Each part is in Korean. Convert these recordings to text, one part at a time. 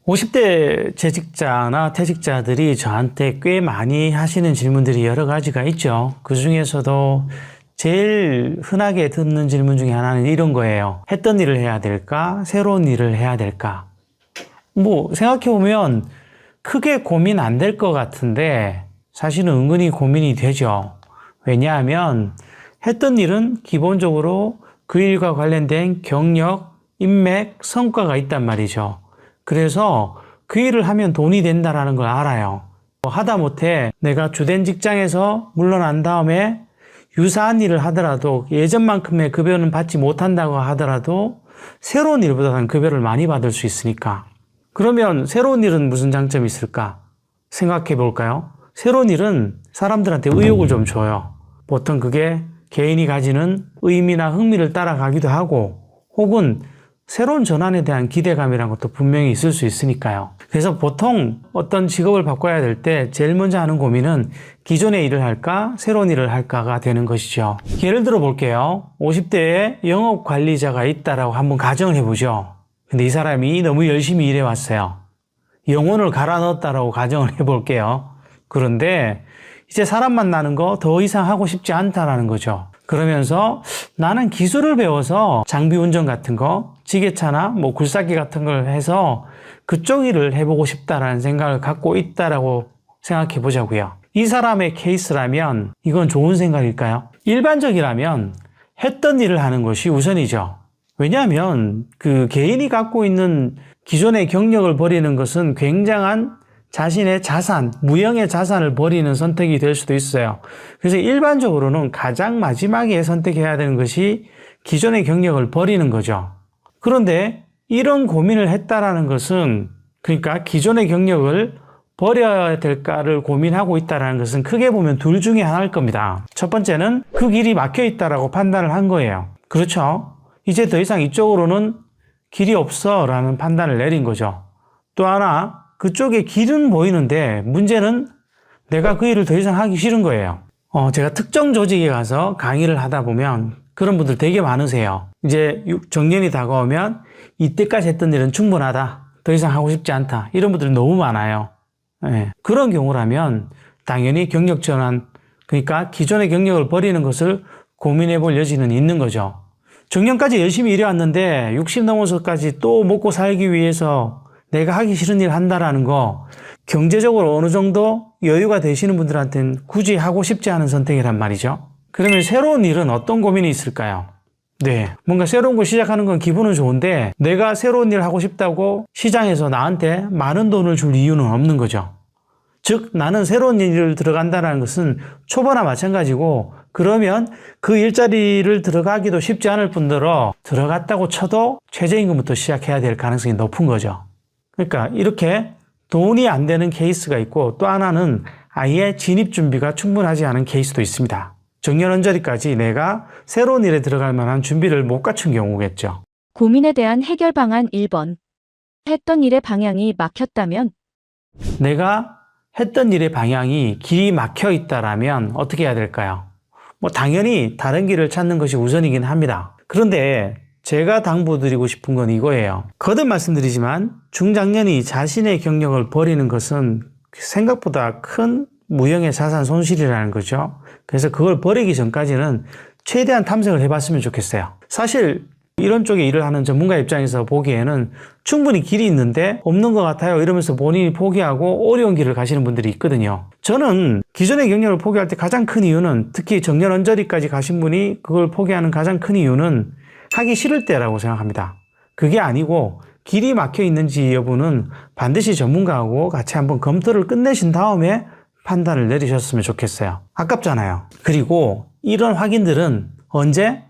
50대 재직자나 퇴직자들이 저한테 꽤 많이 하시는 질문들이 여러 가지가 있죠. 그 중에서도 제일 흔하게 듣는 질문 중에 하나는 이런 거예요. 했던 일을 해야 될까? 새로운 일을 해야 될까? 생각해보면 크게 고민 안 될 것 같은데 사실은 은근히 고민이 되죠. 왜냐하면 했던 일은 기본적으로 그 일과 관련된 경력, 인맥, 성과가 있단 말이죠. 그래서 그 일을 하면 돈이 된다는 걸 알아요. 하다못해 내가 주된 직장에서 물러난 다음에 유사한 일을 하더라도 예전만큼의 급여는 받지 못한다고 하더라도 새로운 일보다는 급여를 많이 받을 수 있으니까. 그러면 새로운 일은 무슨 장점이 있을까? 생각해 볼까요? 새로운 일은 사람들한테 의욕을 좀 줘요. 보통 그게 개인이 가지는 의미나 흥미를 따라가기도 하고 혹은 새로운 전환에 대한 기대감이라는 것도 분명히 있을 수 있으니까요. 그래서 보통 어떤 직업을 바꿔야 될 때 제일 먼저 하는 고민은 기존의 일을 할까, 새로운 일을 할까가 되는 것이죠. 예를 들어 볼게요. 50대에 영업관리자가 있다라고 한번 가정을 해보죠. 근데 이 사람이 너무 열심히 일해왔어요. 영혼을 갈아 넣었다라고 가정을 해볼게요. 그런데 이제 사람 만나는 거 더 이상 하고 싶지 않다라는 거죠. 그러면서 나는 기술을 배워서 장비 운전 같은 거, 지게차나 굴삭기 같은 걸 해서 그쪽 일을 해보고 싶다라는 생각을 갖고 있다라고 생각해 보자고요. 이 사람의 케이스라면 이건 좋은 생각일까요? 일반적이라면 했던 일을 하는 것이 우선이죠. 왜냐하면 그 개인이 갖고 있는 기존의 경력을 버리는 것은 굉장한 자신의 자산, 무형의 자산을 버리는 선택이 될 수도 있어요. 그래서 일반적으로는 가장 마지막에 선택해야 되는 것이 기존의 경력을 버리는 거죠. 그런데 이런 고민을 했다라는 것은, 그러니까 기존의 경력을 버려야 될까를 고민하고 있다는 것은 크게 보면 둘 중에 하나일 겁니다. 첫 번째는 그 길이 막혀 있다라고 판단을 한 거예요. 그렇죠? 이제 더 이상 이쪽으로는 길이 없어 라는 판단을 내린 거죠. 또 하나, 그쪽에 길은 보이는데 문제는 내가 그 일을 더 이상 하기 싫은 거예요. 제가 특정 조직에 가서 강의를 하다 보면 그런 분들 되게 많으세요. 이제 정년이 다가오면 이때까지 했던 일은 충분하다. 더 이상 하고 싶지 않다. 이런 분들이 너무 많아요. 네. 그런 경우라면 당연히 경력 전환, 그러니까 기존의 경력을 버리는 것을 고민해 볼 여지는 있는 거죠. 정년까지 열심히 일해왔는데 60 넘어서까지 또 먹고 살기 위해서 내가 하기 싫은 일 한다라는 거, 경제적으로 어느 정도 여유가 되시는 분들한테는 굳이 하고 싶지 않은 선택이란 말이죠. 그러면 새로운 일은 어떤 고민이 있을까요? 네, 뭔가 새로운 걸 시작하는 건 기분은 좋은데 내가 새로운 일을 하고 싶다고 시장에서 나한테 많은 돈을 줄 이유는 없는 거죠. 즉 나는 새로운 일을 들어간다는 것은 초보나 마찬가지고, 그러면 그 일자리를 들어가기도 쉽지 않을 뿐더러 들어갔다고 쳐도 최저임금부터 시작해야 될 가능성이 높은 거죠. 그러니까 이렇게 돈이 안 되는 케이스가 있고, 또 하나는 아예 진입 준비가 충분하지 않은 케이스도 있습니다. 정년 언저리까지 내가 새로운 일에 들어갈 만한 준비를 못 갖춘 경우겠죠. 고민에 대한 해결 방안 1번. 했던 일의 방향이 막혔다면? 내가 했던 일의 방향이 길이 막혀 있다라면 어떻게 해야 될까요? 당연히 다른 길을 찾는 것이 우선이긴 합니다. 그런데 제가 당부드리고 싶은 건 이거예요. 거듭 말씀드리지만 중장년이 자신의 경력을 버리는 것은 생각보다 큰 무형의 자산 손실이라는 거죠. 그래서 그걸 버리기 전까지는 최대한 탐색을 해봤으면 좋겠어요. 사실 이런 쪽에 일을 하는 전문가 입장에서 보기에는 충분히 길이 있는데 없는 것 같아요 이러면서 본인이 포기하고 어려운 길을 가시는 분들이 있거든요. 저는 기존의 경력을 포기할 때 가장 큰 이유는, 특히 정년 언저리까지 가신 분이 그걸 포기하는 가장 큰 이유는 하기 싫을 때라고 생각합니다. 그게 아니고 길이 막혀 있는지 여부는 반드시 전문가하고 같이 한번 검토를 끝내신 다음에 판단을 내리셨으면 좋겠어요. 아깝잖아요. 그리고 이런 확인들은 언제?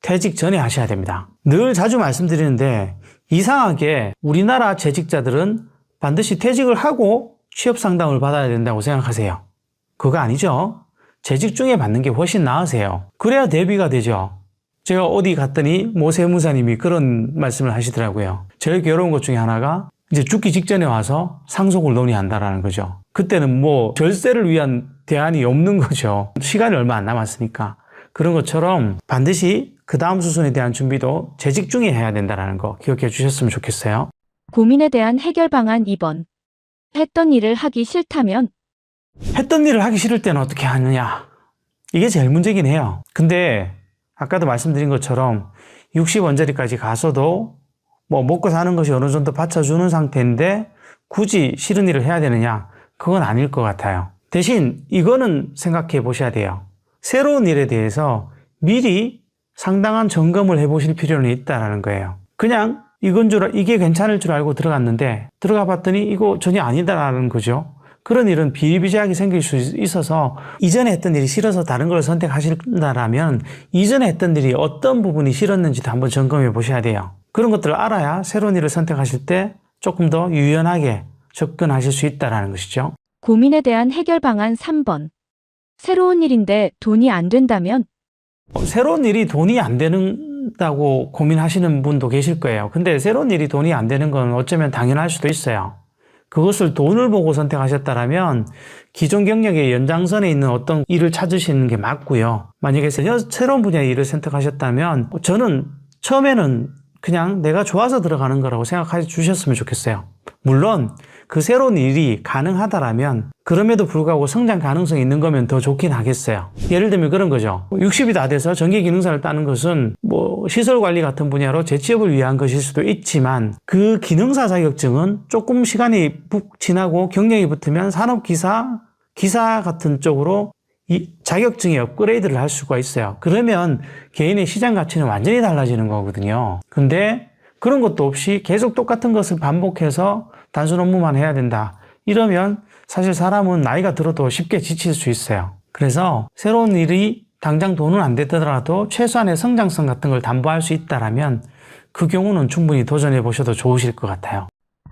퇴직 전에 하셔야 됩니다. 늘 자주 말씀드리는데 이상하게 우리나라 재직자들은 반드시 퇴직을 하고 취업 상담을 받아야 된다고 생각하세요. 그거 아니죠. 재직 중에 받는 게 훨씬 나으세요. 그래야 대비가 되죠. 제가 어디 갔더니 세무사님이 그런 말씀을 하시더라고요. 제일 괴로운 것 중에 하나가 이제 죽기 직전에 와서 상속을 논의한다라는 거죠. 그때는 절세를 위한 대안이 없는 거죠. 시간이 얼마 안 남았으니까. 그런 것처럼 반드시 그 다음 수순에 대한 준비도 재직 중에 해야 된다는 거 기억해 주셨으면 좋겠어요. 고민에 대한 해결 방안 2번. 했던 일을 하기 싫다면 했던 일을 하기 싫을 때는 어떻게 하느냐? 이게 제일 문제긴 해요. 근데 아까도 말씀드린 것처럼 60원짜리까지 가서도 뭐 먹고 사는 것이 어느 정도 받쳐주는 상태인데 굳이 싫은 일을 해야 되느냐? 그건 아닐 것 같아요. 대신 이거는 생각해 보셔야 돼요. 새로운 일에 대해서 미리 상당한 점검을 해보실 필요는 있다는 거예요. 그냥 이게 괜찮을 줄 알고 들어갔는데 들어가 봤더니 이거 전혀 아니다라는 거죠. 그런 일은 비일비재하게 생길 수 있어서 이전에 했던 일이 싫어서 다른 걸 선택하신다라면 이전에 했던 일이 어떤 부분이 싫었는지도 한번 점검해 보셔야 돼요. 그런 것들을 알아야 새로운 일을 선택하실 때 조금 더 유연하게 접근하실 수 있다는 것이죠. 고민에 대한 해결 방안 3번. 새로운 일인데 돈이 안 된다면 새로운 일이 돈이 안 된다고 고민하시는 분도 계실 거예요. 근데 새로운 일이 돈이 안 되는 건 어쩌면 당연할 수도 있어요. 그것을 돈을 보고 선택하셨다면 기존 경력의 연장선에 있는 어떤 일을 찾으시는 게 맞고요. 만약에 새로운 분야의 일을 선택하셨다면 저는 처음에는 그냥 내가 좋아서 들어가는 거라고 생각해 주셨으면 좋겠어요. 물론 그 새로운 일이 가능하다라면 그럼에도 불구하고 성장 가능성이 있는 거면 더 좋긴 하겠어요. 예를 들면 그런 거죠. 60이 다 돼서 전기기능사를 따는 것은 뭐 시설관리 같은 분야로 재취업을 위한 것일 수도 있지만 그 기능사 자격증은 조금 시간이 지나고 경력이 붙으면 산업기사, 기사 같은 쪽으로 이 자격증의 업그레이드를 할 수가 있어요. 그러면 개인의 시장 가치는 완전히 달라지는 거거든요. 근데 그런 것도 없이 계속 똑같은 것을 반복해서 단순 업무만 해야 된다. 이러면 사실 사람은 나이가 들어도 쉽게 지칠 수 있어요. 그래서 새로운 일이 당장 돈은 안 되더라도 최소한의 성장성 같은 걸 담보할 수 있다라면 그 경우는 충분히 도전해 보셔도 좋으실 것 같아요.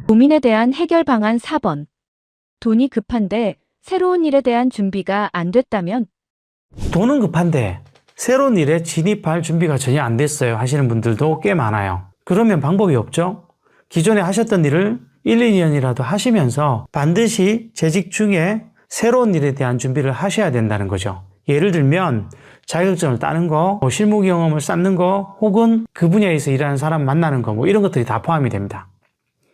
고민에 대한 해결 방안 4번. 돈이 급한데 새로운 일에 대한 준비가 안 됐다면 돈은 급한데 새로운 일에 진입할 준비가 전혀 안 됐어요 하시는 분들도 꽤 많아요. 그러면 방법이 없죠. 기존에 하셨던 일을 1, 2년이라도 하시면서 반드시 재직 중에 새로운 일에 대한 준비를 하셔야 된다는 거죠. 예를 들면 자격증을 따는 거, 실무 경험을 쌓는 거, 혹은 그 분야에서 일하는 사람 만나는 거, 이런 것들이 다 포함이 됩니다.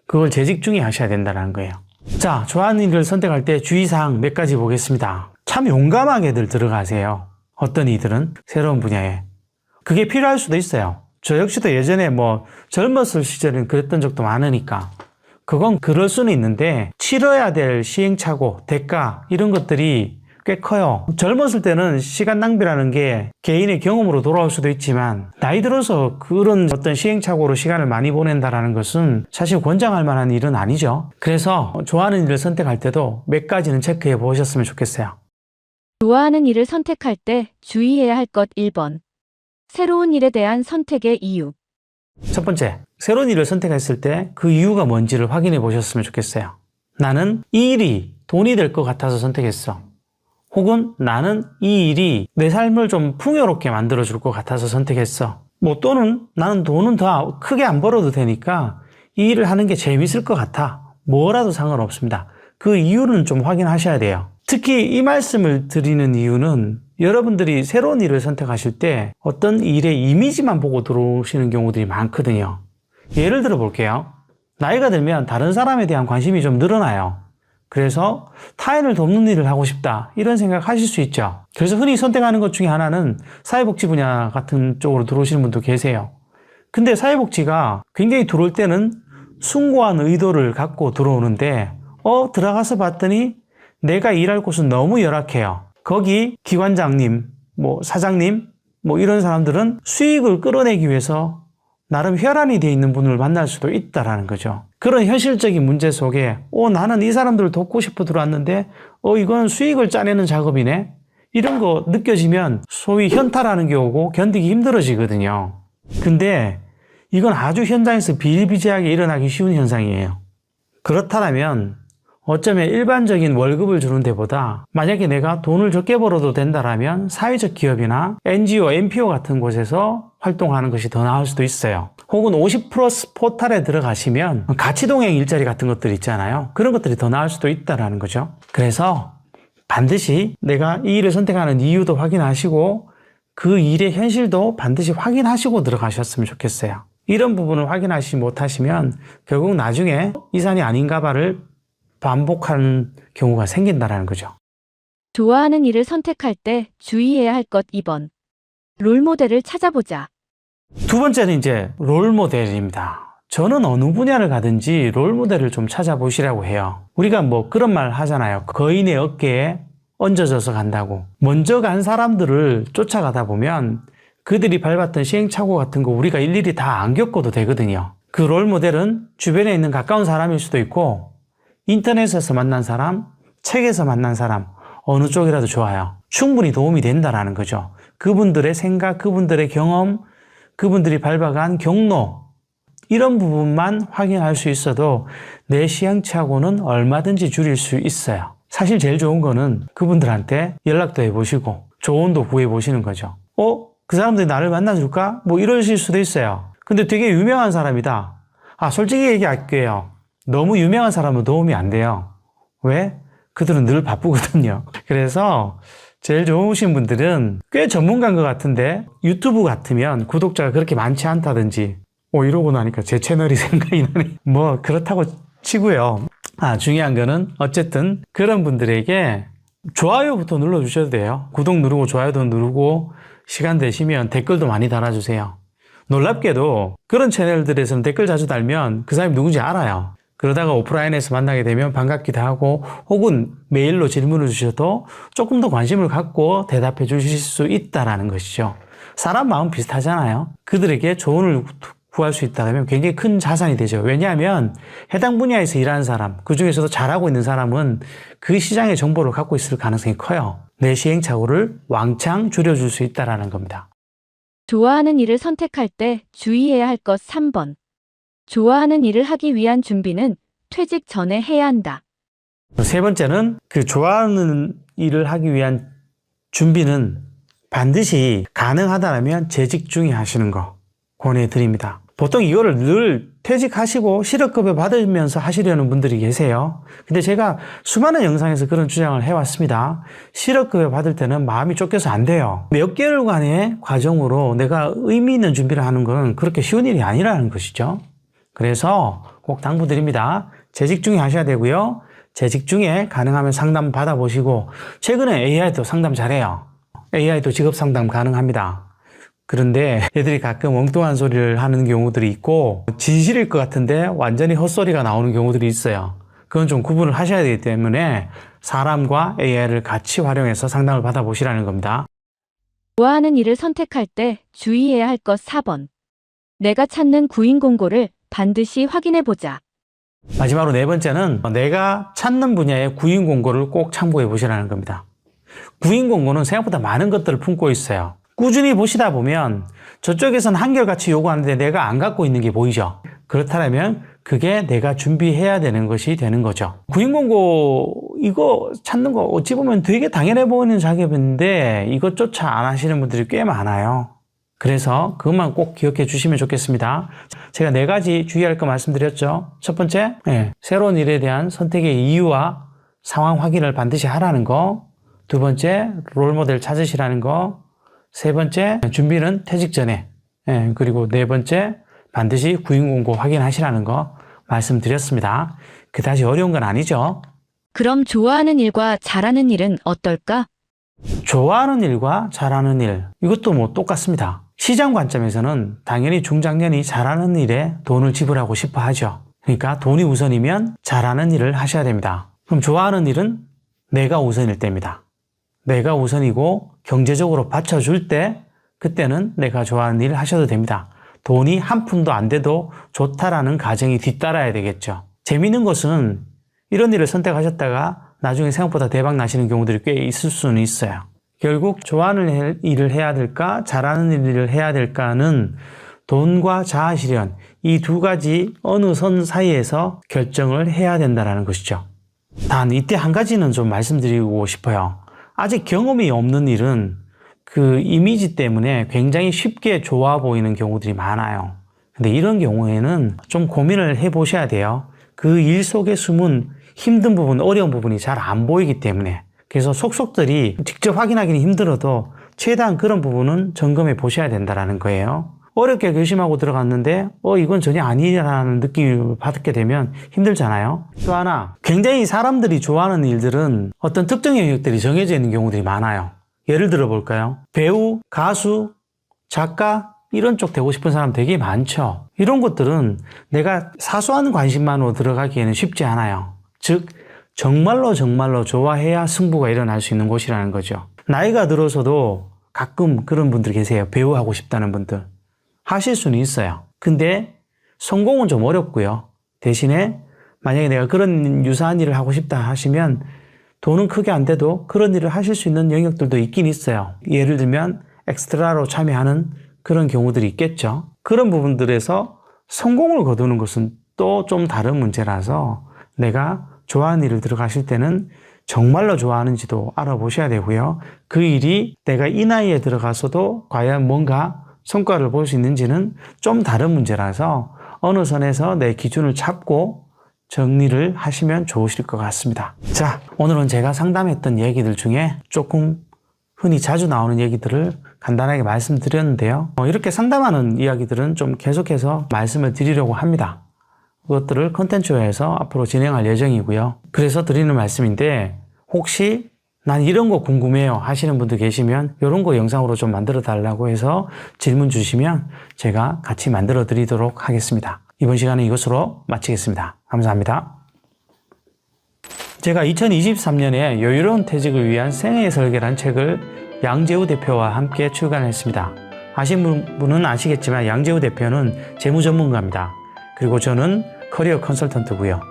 그걸 재직 중에 하셔야 된다는 거예요. 자, 좋아하는 일을 선택할 때 주의사항 몇 가지 보겠습니다. 참 용감하게들 들어가세요. 어떤 이들은 새로운 분야에. 그게 필요할 수도 있어요. 저 역시도 예전에 젊었을 시절엔 그랬던 적도 많으니까 그건 그럴 수는 있는데 치러야 될 시행착오, 대가 이런 것들이 꽤 커요. 젊었을 때는 시간 낭비라는 게 개인의 경험으로 돌아올 수도 있지만 나이 들어서 그런 어떤 시행착오로 시간을 많이 보낸다라는 것은 사실 권장할 만한 일은 아니죠. 그래서 좋아하는 일을 선택할 때도 몇 가지는 체크해 보셨으면 좋겠어요. 좋아하는 일을 선택할 때 주의해야 할 것 1번. 새로운 일에 대한 선택의 이유. 첫 번째, 새로운 일을 선택했을 때 그 이유가 뭔지를 확인해 보셨으면 좋겠어요. 나는 이 일이 돈이 될 것 같아서 선택했어. 혹은 나는 이 일이 내 삶을 좀 풍요롭게 만들어줄 것 같아서 선택했어. 또는 나는 돈은 더 크게 안 벌어도 되니까 이 일을 하는 게 재밌을 것 같아. 뭐라도 상관없습니다. 그 이유는 좀 확인하셔야 돼요. 특히 이 말씀을 드리는 이유는 여러분들이 새로운 일을 선택하실 때 어떤 일의 이미지만 보고 들어오시는 경우들이 많거든요. 예를 들어 볼게요. 나이가 들면 다른 사람에 대한 관심이 좀 늘어나요. 그래서 타인을 돕는 일을 하고 싶다 이런 생각 하실 수 있죠. 그래서 흔히 선택하는 것 중에 하나는 사회복지 분야 같은 쪽으로 들어오시는 분도 계세요. 근데 사회복지가 굉장히 들어올 때는 숭고한 의도를 갖고 들어오는데 들어가서 봤더니 내가 일할 곳은 너무 열악해요. 거기 기관장님, 사장님, 이런 사람들은 수익을 끌어내기 위해서 나름 혈안이 되어 있는 분을 만날 수도 있다라는 거죠. 그런 현실적인 문제 속에 나는 이 사람들을 돕고 싶어 들어왔는데 이건 수익을 짜내는 작업이네. 이런 거 느껴지면 소위 현타라는 게 오고 견디기 힘들어지거든요. 근데 이건 아주 현장에서 비일비재하게 일어나기 쉬운 현상이에요. 그렇다면 어쩌면 일반적인 월급을 주는 데보다 만약에 내가 돈을 적게 벌어도 된다라면 사회적 기업이나 NGO, NPO 같은 곳에서 활동하는 것이 더 나을 수도 있어요. 혹은 50+ 포탈에 들어가시면 가치동행 일자리 같은 것들 있잖아요. 그런 것들이 더 나을 수도 있다는 거죠. 그래서 반드시 내가 이 일을 선택하는 이유도 확인하시고 그 일의 현실도 반드시 확인하시고 들어가셨으면 좋겠어요. 이런 부분을 확인하시지 못하시면 결국 나중에 이 산이 아닌가 봐를 반복하는 경우가 생긴다는 거죠. 좋아하는 일을 선택할 때 주의해야 할 것 2번. 롤모델을 찾아보자. 두 번째는 이제 롤모델입니다. 저는 어느 분야를 가든지 롤모델을 좀 찾아보시라고 해요. 우리가 뭐 그런 말 하잖아요. 거인의 어깨에 얹어져서 간다고. 먼저 간 사람들을 쫓아가다 보면 그들이 밟았던 시행착오 같은 거 우리가 일일이 다 안 겪어도 되거든요. 그 롤모델은 주변에 있는 가까운 사람일 수도 있고 인터넷에서 만난 사람, 책에서 만난 사람, 어느 쪽이라도 좋아요. 충분히 도움이 된다라는 거죠. 그분들의 생각, 그분들의 경험, 그분들이 밟아간 경로, 이런 부분만 확인할 수 있어도 내 시행착오는 얼마든지 줄일 수 있어요. 사실 제일 좋은 거는 그분들한테 연락도 해보시고 조언도 구해보시는 거죠. 그 사람들이 나를 만나줄까? 뭐 이러실 수도 있어요. 근데 되게 유명한 사람이다. 솔직히 얘기할게요. 너무 유명한 사람은 도움이 안 돼요. 왜? 그들은 늘 바쁘거든요. 그래서 제일 좋으신 분들은 꽤 전문가인 것 같은데 유튜브 같으면 구독자가 그렇게 많지 않다든지 이러고 나니까 제 채널이 생각이 나네. 뭐 그렇다고 치고요. 중요한 거는 어쨌든 그런 분들에게 좋아요부터 눌러주셔도 돼요. 구독 누르고 좋아요도 누르고 시간 되시면 댓글도 많이 달아주세요. 놀랍게도 그런 채널들에서는 댓글 자주 달면 그 사람이 누군지 알아요. 그러다가 오프라인에서 만나게 되면 반갑기도 하고 혹은 메일로 질문을 주셔도 조금 더 관심을 갖고 대답해 주실 수 있다는 것이죠. 사람 마음 비슷하잖아요. 그들에게 조언을 구할 수 있다면 굉장히 큰 자산이 되죠. 왜냐하면 해당 분야에서 일하는 사람, 그 중에서도 잘하고 있는 사람은 그 시장의 정보를 갖고 있을 가능성이 커요. 내 시행착오를 왕창 줄여줄 수 있다는 겁니다. 좋아하는 일을 선택할 때 주의해야 할 것 3번. 좋아하는 일을 하기 위한 준비는 퇴직 전에 해야 한다. 세 번째는 그 좋아하는 일을 하기 위한 준비는 반드시 가능하다면 재직 중에 하시는 거 권해드립니다. 보통 이거를 늘 퇴직하시고 실업급여 받으면서 하시려는 분들이 계세요. 근데 제가 수많은 영상에서 그런 주장을 해왔습니다. 실업급여 받을 때는 마음이 쫓겨서 안 돼요. 몇 개월간의 과정으로 내가 의미 있는 준비를 하는 건 그렇게 쉬운 일이 아니라는 것이죠. 그래서 꼭 당부드립니다. 재직 중에 하셔야 되고요. 재직 중에 가능하면 상담 받아보시고 최근에 AI도 상담 잘해요. AI도 직업 상담 가능합니다. 그런데 애들이 가끔 엉뚱한 소리를 하는 경우들이 있고 진실일 것 같은데 완전히 헛소리가 나오는 경우들이 있어요. 그건 좀 구분을 하셔야 되기 때문에 사람과 AI를 같이 활용해서 상담을 받아보시라는 겁니다. 좋아하는 일을 선택할 때 주의해야 할 것 4번. 내가 찾는 구인 공고를 반드시 확인해 보자. 마지막으로 네 번째는 내가 찾는 분야의 구인 공고를 꼭 참고해 보시라는 겁니다. 구인 공고는 생각보다 많은 것들을 품고 있어요. 꾸준히 보시다 보면 저쪽에서는 한결같이 요구하는데 내가 안 갖고 있는 게 보이죠. 그렇다면 그게 내가 준비해야 되는 것이 되는 거죠. 구인 공고 이거 찾는 거 어찌 보면 되게 당연해 보이는 작업인데 이것조차 안 하시는 분들이 꽤 많아요. 그래서 그것만 꼭 기억해 주시면 좋겠습니다. 제가 4가지 주의할 거 말씀드렸죠. 첫 번째, 새로운 일에 대한 선택의 이유와 상황 확인을 반드시 하라는 거. 두 번째, 롤모델 찾으시라는 거. 세 번째, 준비는 퇴직 전에. 그리고 네 번째, 반드시 구인공고 확인하시라는 거 말씀드렸습니다. 그다지 어려운 건 아니죠. 그럼 좋아하는 일과 잘하는 일은 어떨까? 좋아하는 일과 잘하는 일, 이것도 뭐 똑같습니다. 시장 관점에서는 당연히 중장년이 잘하는 일에 돈을 지불하고 싶어 하죠. 그러니까 돈이 우선이면 잘하는 일을 하셔야 됩니다. 그럼 좋아하는 일은 내가 우선일 때입니다. 내가 우선이고 경제적으로 받쳐줄 때 그때는 내가 좋아하는 일을 하셔도 됩니다. 돈이 한 푼도 안 돼도 좋다라는 가정이 뒤따라야 되겠죠. 재미있는 것은 이런 일을 선택하셨다가 나중에 생각보다 대박 나시는 경우들이 꽤 있을 수는 있어요. 결국 좋아하는 일을 해야 될까 잘하는 일을 해야 될까는 돈과 자아실현 이 두 가지 어느 선 사이에서 결정을 해야 된다는 것이죠. 단 이때 한 가지는 좀 말씀드리고 싶어요. 아직 경험이 없는 일은 그 이미지 때문에 굉장히 쉽게 좋아 보이는 경우들이 많아요. 근데 이런 경우에는 좀 고민을 해보셔야 돼요. 그 일 속에 숨은 힘든 부분, 어려운 부분이 잘 안 보이기 때문에. 그래서 속속들이 직접 확인하기는 힘들어도 최대한 그런 부분은 점검해 보셔야 된다는 거예요. 어렵게 결심하고 들어갔는데 이건 전혀 아니라는 느낌을 받게 되면 힘들잖아요. 또 하나, 굉장히 사람들이 좋아하는 일들은 어떤 특정 영역들이 정해져 있는 경우들이 많아요. 예를 들어 볼까요? 배우, 가수, 작가 이런 쪽 되고 싶은 사람 되게 많죠. 이런 것들은 내가 사소한 관심만으로 들어가기에는 쉽지 않아요. 즉 정말로 좋아해야 승부가 일어날 수 있는 곳이라는 거죠. 나이가 들어서도 가끔 그런 분들 계세요. 배우 하고 싶다는 분들. 하실 수는 있어요. 근데 성공은 좀 어렵고요. 대신에 만약에 내가 그런 유사한 일을 하고 싶다 하시면 돈은 크게 안 돼도 그런 일을 하실 수 있는 영역들도 있긴 있어요. 예를 들면 엑스트라로 참여하는 그런 경우들이 있겠죠. 그런 부분들에서 성공을 거두는 것은 또 좀 다른 문제라서 내가 좋아하는 일을 들어가실 때는 정말로 좋아하는지도 알아보셔야 되고요. 그 일이 내가 이 나이에 들어가서도 과연 뭔가 성과를 볼 수 있는지는 좀 다른 문제라서 어느 선에서 내 기준을 잡고 정리를 하시면 좋으실 것 같습니다. 자, 오늘은 제가 상담했던 얘기들 중에 조금 흔히 자주 나오는 얘기들을 간단하게 말씀드렸는데요. 이렇게 상담하는 이야기들은 좀 계속해서 말씀을 드리려고 합니다. 그것들을 컨텐츠화해서 앞으로 진행할 예정이고요. 그래서 드리는 말씀인데 혹시 난 이런 거 궁금해요 하시는 분들 계시면 이런 거 영상으로 좀 만들어 달라고 해서 질문 주시면 제가 같이 만들어 드리도록 하겠습니다. 이번 시간은 이것으로 마치겠습니다. 감사합니다. 제가 2023년에 여유로운 퇴직을 위한 생애 설계라는 책을 양재우 대표와 함께 출간했습니다. 아시는 분은 아시겠지만 양재우 대표는 재무 전문가입니다. 그리고 저는 커리어 컨설턴트고요.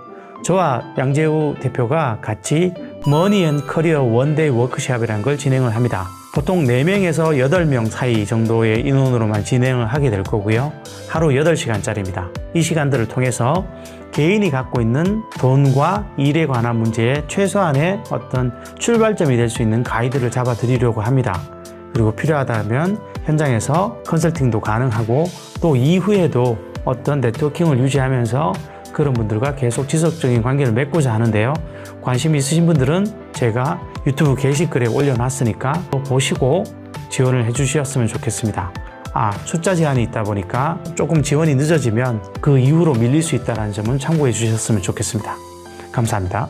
저와 양재우 대표가 같이 머니 앤 커리어 원데이 워크숍이라는 걸 진행을 합니다. 보통 4명에서 8명 사이 정도의 인원으로만 진행을 하게 될 거고요. 하루 8시간짜리입니다. 이 시간들을 통해서 개인이 갖고 있는 돈과 일에 관한 문제에 최소한의 어떤 출발점이 될 수 있는 가이드를 잡아 드리려고 합니다. 그리고 필요하다면 현장에서 컨설팅도 가능하고 또 이후에도 어떤 네트워킹을 유지하면서 그런 분들과 계속 지속적인 관계를 맺고자 하는데요. 관심 있으신 분들은 제가 유튜브 게시글에 올려놨으니까 또 보시고 지원을 해주셨으면 좋겠습니다. 숫자 제한이 있다 보니까 조금 지원이 늦어지면 그 이후로 밀릴 수 있다는 점은 참고해 주셨으면 좋겠습니다. 감사합니다.